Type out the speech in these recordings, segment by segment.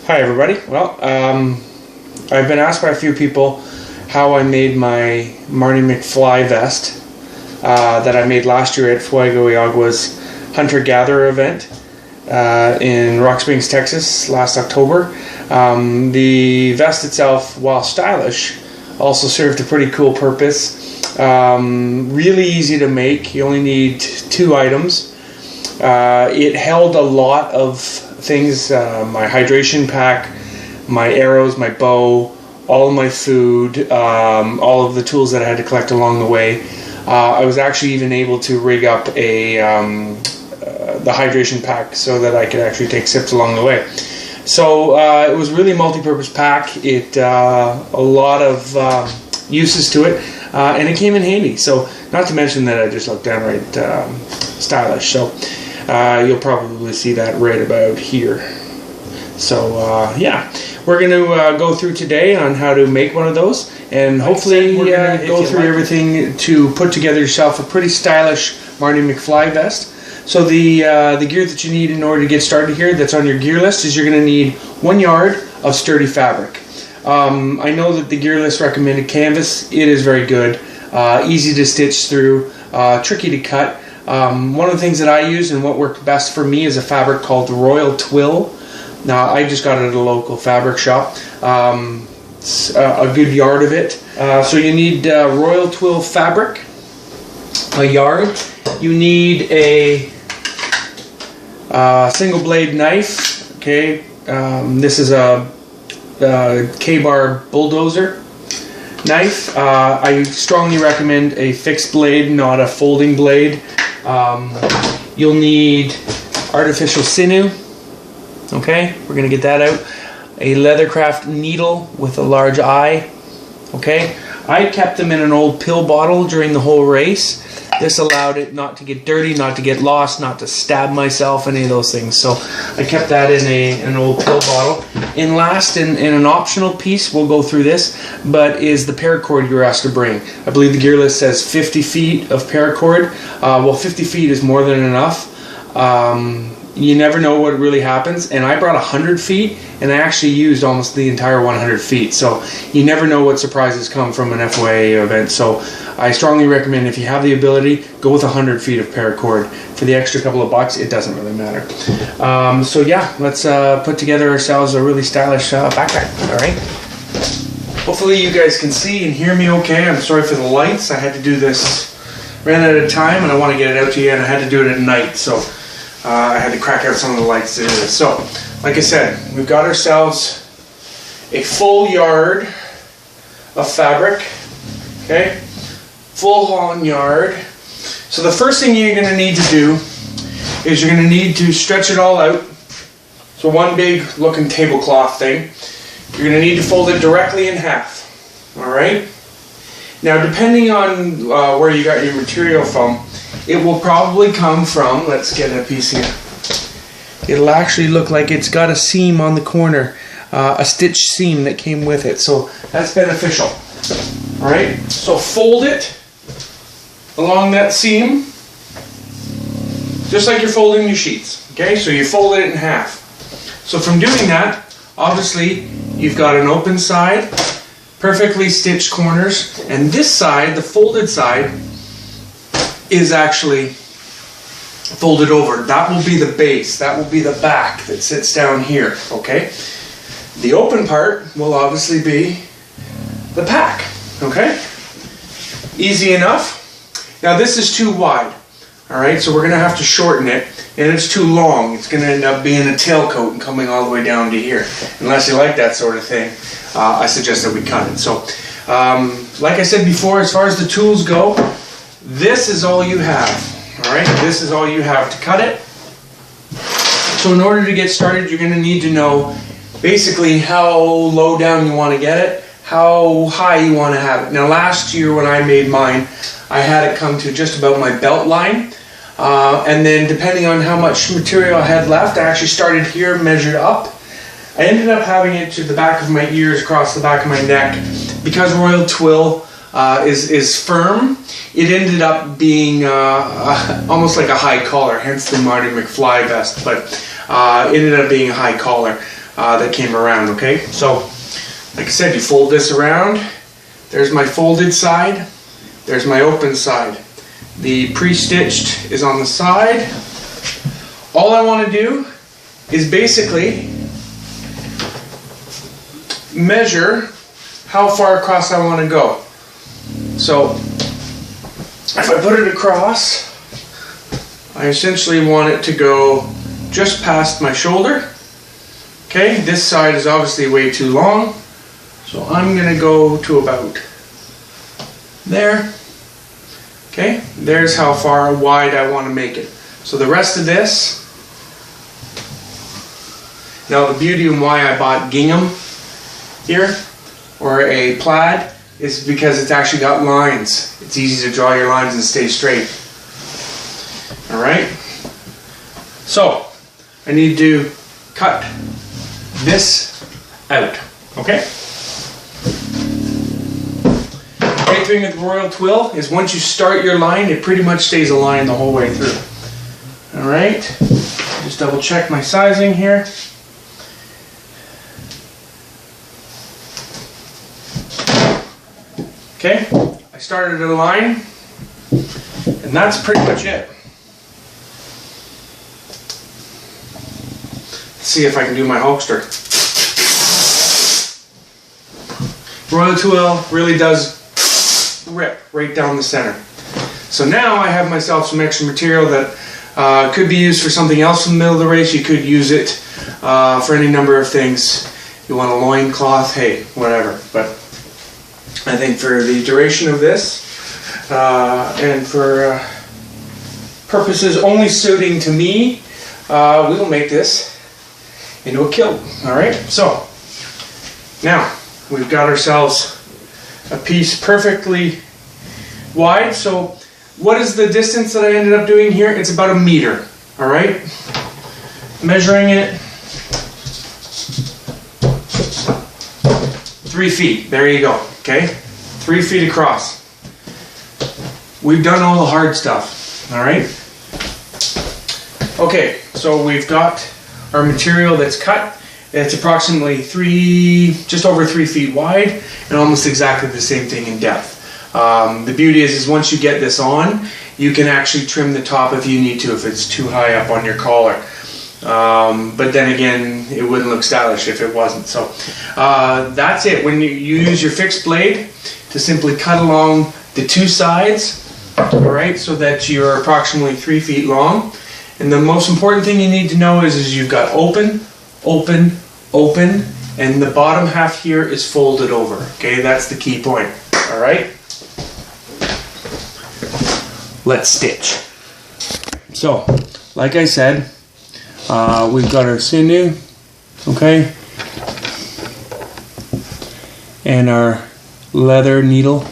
Hi everybody. Well, I've been asked by a few people how I made my Marty McFly vest that I made last year at Fuego, Agua's hunter-gatherer event in Rock Springs, Texas last October. The vest itself, while stylish, also served a pretty cool purpose. Really easy to make. You only need 2 items. It held a lot of things, my hydration pack, my arrows, my bow, all of my food, all of the tools that I had to collect along the way. I was actually even able to rig up the hydration pack so that I could actually take sips along the way. So it was really a multi-purpose pack. It a lot of uses to it, and it came in handy. So not to mention that I just looked downright stylish. So you'll probably see that right about here. So yeah, we're going to go through today on how to make one of those, and hopefully we're going to go through everything to put together yourself a pretty stylish Marty McFly vest. So the gear that you need in order to get started here, that's on your gear list, is you're going to need 1 yard of sturdy fabric. I know that the gear list recommended canvas. It is very good, easy to stitch through, tricky to cut. One of the things that I use and what worked best for me is a fabric called Royal Twill. Now, I just got it at a local fabric shop. It's a good yard of it. So you need Royal Twill fabric, a yard. You need a single blade knife. Okay, this is a K-bar bulldozer knife. I strongly recommend a fixed blade, not a folding blade. You'll need artificial sinew. Okay, we're going to get that out. A leathercraft needle with a large eye. Okay, I kept them in an old pill bottle during the whole race. This allowed it not to get dirty, not to get lost, not to stab myself, any of those things. So I kept that in an old pill bottle. And last, in an optional piece, we'll go through this, but is the paracord you're asked to bring. I believe the gear list says 50 feet of paracord. Well, 50 feet is more than enough. You never know what really happens, and I brought 100 feet, and I actually used almost the entire 100 feet, so you never know what surprises come from an FOA event. So I strongly recommend, if you have the ability, go with 100 feet of paracord. For the extra couple of bucks, it doesn't really matter. So yeah, let's put together ourselves a really stylish backpack. Alright, hopefully you guys can see and hear me okay. I'm sorry for the lights. I had to do this, ran out of time, and I want to get it out to you, and I had to do it at night, so I had to crack out some of the lights to do this. So, like I said, we've got ourselves a full yard of fabric, okay? Full haul yard. So the first thing you're going to need to do is you're going to need to stretch it all out. So one big looking tablecloth thing. You're going to need to fold it directly in half, alright? Now, depending on where you got your material from, it will probably come from, let's get a piece here. It'll actually look like it's got a seam on the corner, a stitch seam that came with it. So that's beneficial. Alright, so fold it along that seam, just like you're folding your sheets. Okay, so you fold it in half. So from doing that, obviously, you've got an open side, perfectly stitched corners, and this side, the folded side, is actually folded over. That will be the base. That will be the back that sits down here, okay? The open part will obviously be the pack, okay? Easy enough. Now this is too wide, all right? So we're gonna have to shorten it, and it's too long. It's gonna end up being a tailcoat and coming all the way down to here. Unless you like that sort of thing, I suggest that we cut it. So, like I said before, as far as the tools go, this is all you have, all right? This is all you have to cut it. So in order to get started, you're going to need to know basically how low down you want to get it, how high you want to have it. Now last year when I made mine, I had it come to just about my belt line, and then depending on how much material I had left, I actually started here, measured up. I ended up having it to the back of my ears, across the back of my neck. Because Royal Twill is firm, it ended up being almost like a high collar, hence the Marty McFly vest, but it ended up being a high collar. that came around, okay? So, like I said, you fold this around. There's my folded side. There's my open side. The pre-stitched is on the side. All I want to do is basically measure how far across I want to go. So if I put it across, I essentially want it to go just past my shoulder. Okay, this side is obviously way too long, so I'm going to go to about there. Okay, there's how far wide I want to make it. So the rest of this, now the beauty and why I bought gingham here, or a plaid, is because it's actually got lines. It's easy to draw your lines and stay straight. Alright, so I need to cut this out, okay? Great thing with royal twill is once you start your line, it pretty much stays a line the whole way through. Alright, just double check my sizing here. Okay, I started a line, and that's pretty much it. Let's see if I can do my Hulkster. Royal twill really does rip right down the center. So now I have myself some extra material that could be used for something else in the middle of the race. You could use it for any number of things. You want a loincloth, hey, whatever. But I think for the duration of this, and for purposes only suiting to me, we will make this into a kilt. Alright, so now we've got ourselves a piece perfectly wide. So what is the distance that I ended up doing here? It's about 1 meter. Alright, measuring it, 3 feet. There you go. Okay, 3 feet across. We've done all the hard stuff. Alright, okay, so we've got our material that's cut. It's approximately just over 3 feet wide, and almost exactly the same thing in depth. The beauty is once you get this on, you can actually trim the top if you need to, if it's too high up on your collar. But then again, it wouldn't look stylish if it wasn't. So that's it. When you use your fixed blade to simply cut along the two sides, alright, so that you're approximately 3 feet long. And the most important thing you need to know is you've got open, open, open, and the bottom half here is folded over. Okay, that's the key point. Alright? Let's stitch. So, like I said, we've got our sinew, okay, and our leather needle.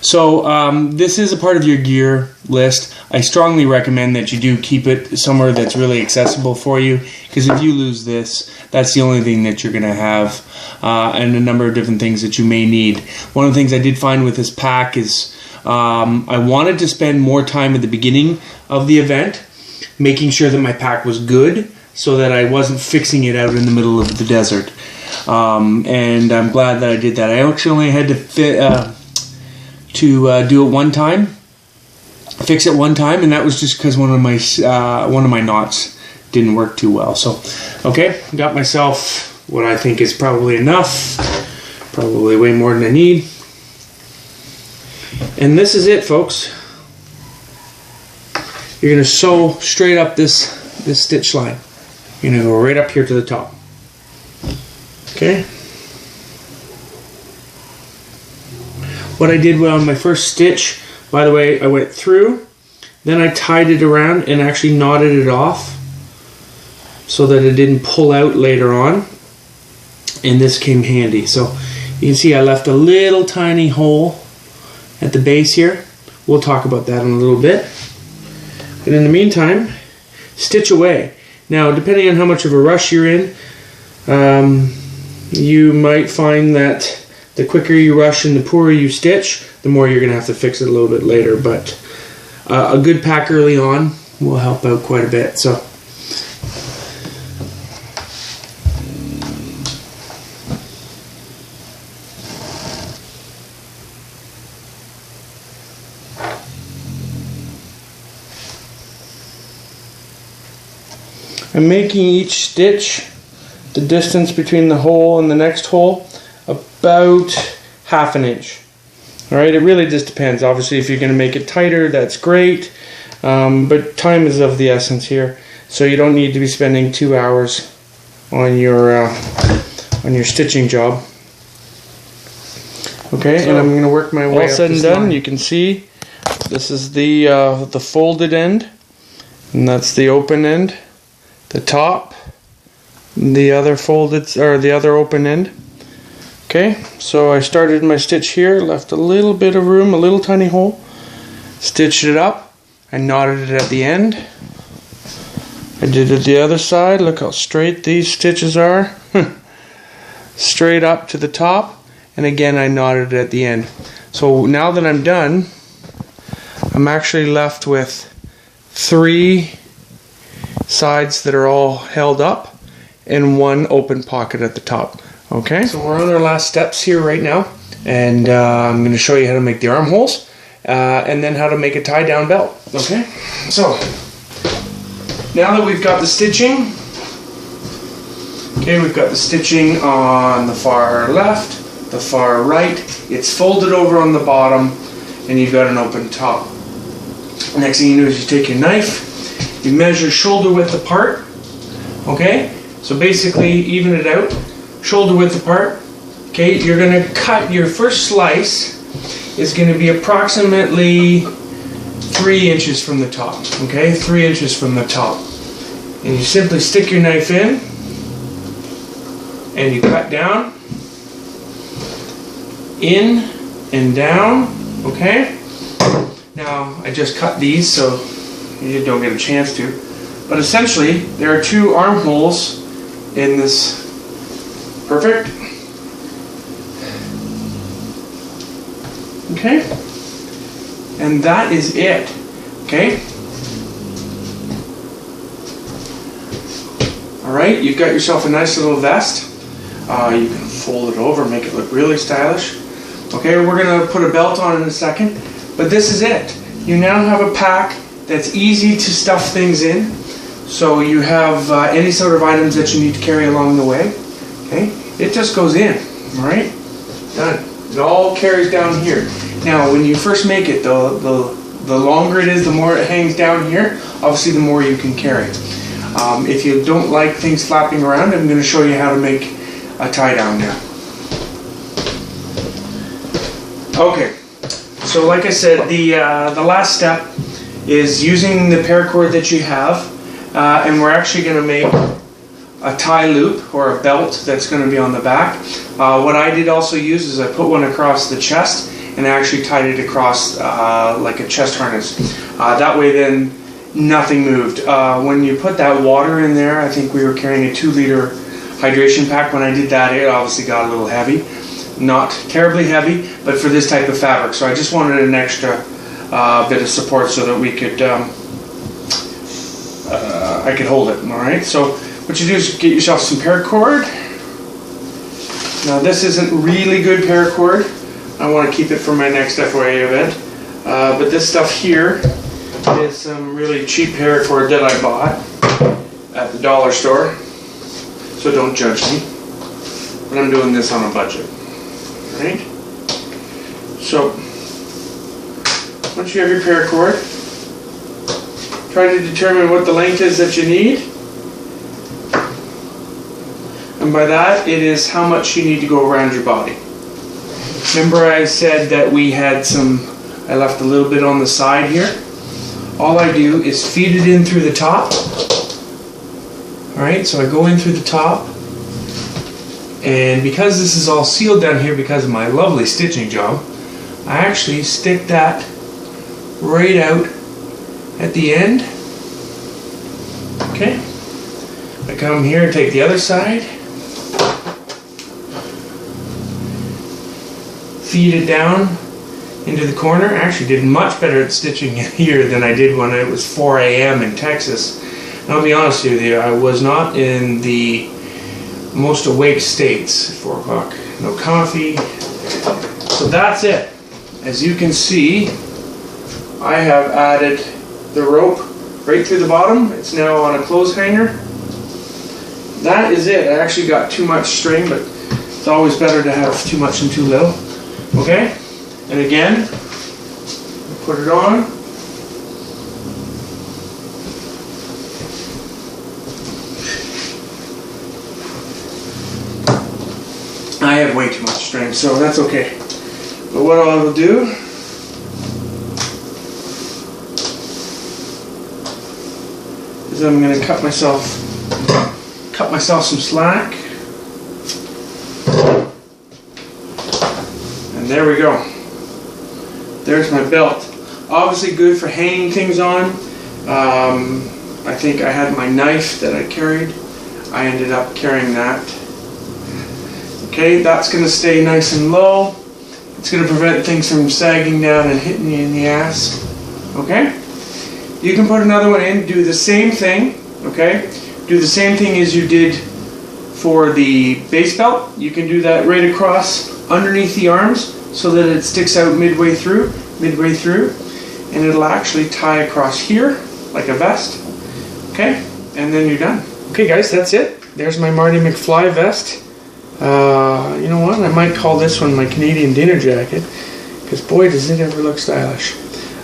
So this is a part of your gear list. I strongly recommend that you do keep it somewhere that's really accessible for you, because if you lose this, that's the only thing that you're going to have, and a number of different things that you may need. One of the things I did find with this pack is I wanted to spend more time at the beginning of the event making sure that my pack was good, so that I wasn't fixing it out in the middle of the desert. And I'm glad that I did that. I actually only had to do it one time, fix it one time, and that was just because one of my knots didn't work too well. So, okay, got myself what I think is probably enough, probably way more than I need. And this is it, folks. You're going to sew straight up this stitch line. You're going to go right up here to the top. Okay. What I did on my first stitch, by the way, I went through, then I tied it around and actually knotted it off so that it didn't pull out later on, and this came handy. So you can see I left a little tiny hole at the base here. We'll talk about that in a little bit. But in the meantime, stitch away. Now, depending on how much of a rush you're in, you might find that the quicker you rush and the poorer you stitch, the more you're going to have to fix it a little bit later. But a good pack early on will help out quite a bit. So I'm making each stitch, the distance between the hole and the next hole, about 1/2 inch. Alright, it really just depends. Obviously, if you're going to make it tighter, that's great. But time is of the essence here. So you don't need to be spending 2 hours on your stitching job. Okay, so, and I'm going to work my way up. All said and done, line. You can see this is the folded end, and that's the open end, the top, the other folded or the other open end. Okay, so I started my stitch here, left a little bit of room, a little tiny hole, stitched it up, I knotted it at the end. I did it the other side. Look how straight these stitches are. Straight up to the top, and again I knotted it at the end. So now that I'm done, I'm actually left with 3 sides that are all held up and 1 open pocket at the top. Okay, so we're on our last steps here right now, and I'm going to show you how to make the armholes and then how to make a tie down belt. Okay, so now that we've got the stitching, okay, we've got the stitching on the far left, the far right, it's folded over on the bottom, and you've got an open top. Next thing you do is you take your knife, you measure shoulder width apart, okay, so basically even it out, shoulder width apart. Okay, you're going to cut your first slice is going to be approximately 3 inches from the top. Okay, 3 inches from the top, and you simply stick your knife in and you cut down, in and down. Okay, now I just cut these so you don't get a chance to, but essentially there are 2 armholes in this. Perfect. Okay. And that is it. Okay. Alright, you've got yourself a nice little vest. You can fold it over, make it look really stylish. Okay, we're going to put a belt on in a second. But this is it. You now have a pack that's easy to stuff things in. So you have any sort of items that you need to carry along the way. Okay, it just goes in, alright? Done. It all carries down here. Now, when you first make it, the longer it is, the more it hangs down here, obviously the more you can carry. If you don't like things flapping around, I'm going to show you how to make a tie down now. Okay, so like I said, the last step is using the paracord that you have, and we're actually going to make a tie loop or a belt that's going to be on the back. What I did also use is I put one across the chest and I actually tied it across like a chest harness. That way then nothing moved. When you put that water in there, I think we were carrying a 2-liter hydration pack. When I did that, it obviously got a little heavy. Not terribly heavy, but for this type of fabric. So I just wanted an extra bit of support so that we could I could hold it. Alright, so what you do is get yourself some paracord. Now this isn't really good paracord. I want to keep it for my next FYA event. But this stuff here is some really cheap paracord that I bought at the dollar store. So don't judge me. But I'm doing this on a budget. Right? So once you have your paracord, try to determine what the length is that you need. And by that, it is how much you need to go around your body. Remember I said that we had I left a little bit on the side here. All I do is feed it in through the top. Alright, so I go in through the top. And because this is all sealed down here because of my lovely stitching job, I actually stick that right out at the end. Okay. I come here and take the other side. Feed it down into the corner. I actually did much better at stitching here than I did when it was 4 a.m. in Texas. And I'll be honest with you, I was not in the most awake states. 4 o'clock, no coffee. So that's it. As you can see, I have added the rope right through the bottom. It's now on a clothes hanger. that is it. I actually got too much string, but it's always better to have too much and too little. Okay? And again, put it on. I have way too much string, so that's okay. But what I will do is I'm going to cut myself some slack. And there we go. There's my belt. Obviously good for hanging things on. I think I had my knife that I carried. I ended up carrying that. Okay, that's going to stay nice and low. It's going to prevent things from sagging down and hitting you in the ass. Okay? You can put another one in, do the same thing. Okay? Do the same thing as you did for the base belt. You can do that right across underneath the arms so that it sticks out midway through, and it'll actually tie across here like a vest. Okay? And then you're done. Okay guys, that's it. There's my Marty McFly vest. You know what? I might call this one my Canadian dinner jacket, because boy does it ever look stylish.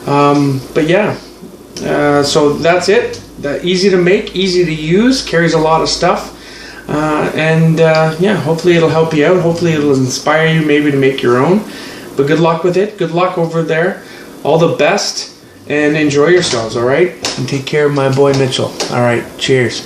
But yeah, so that's it. Easy to make, easy to use, carries a lot of stuff, and yeah, hopefully it'll help you out. Hopefully it'll inspire you maybe to make your own. But good luck with it. Good luck over there. All the best, and enjoy yourselves. All right, and take care of my boy Mitchell. All right, cheers.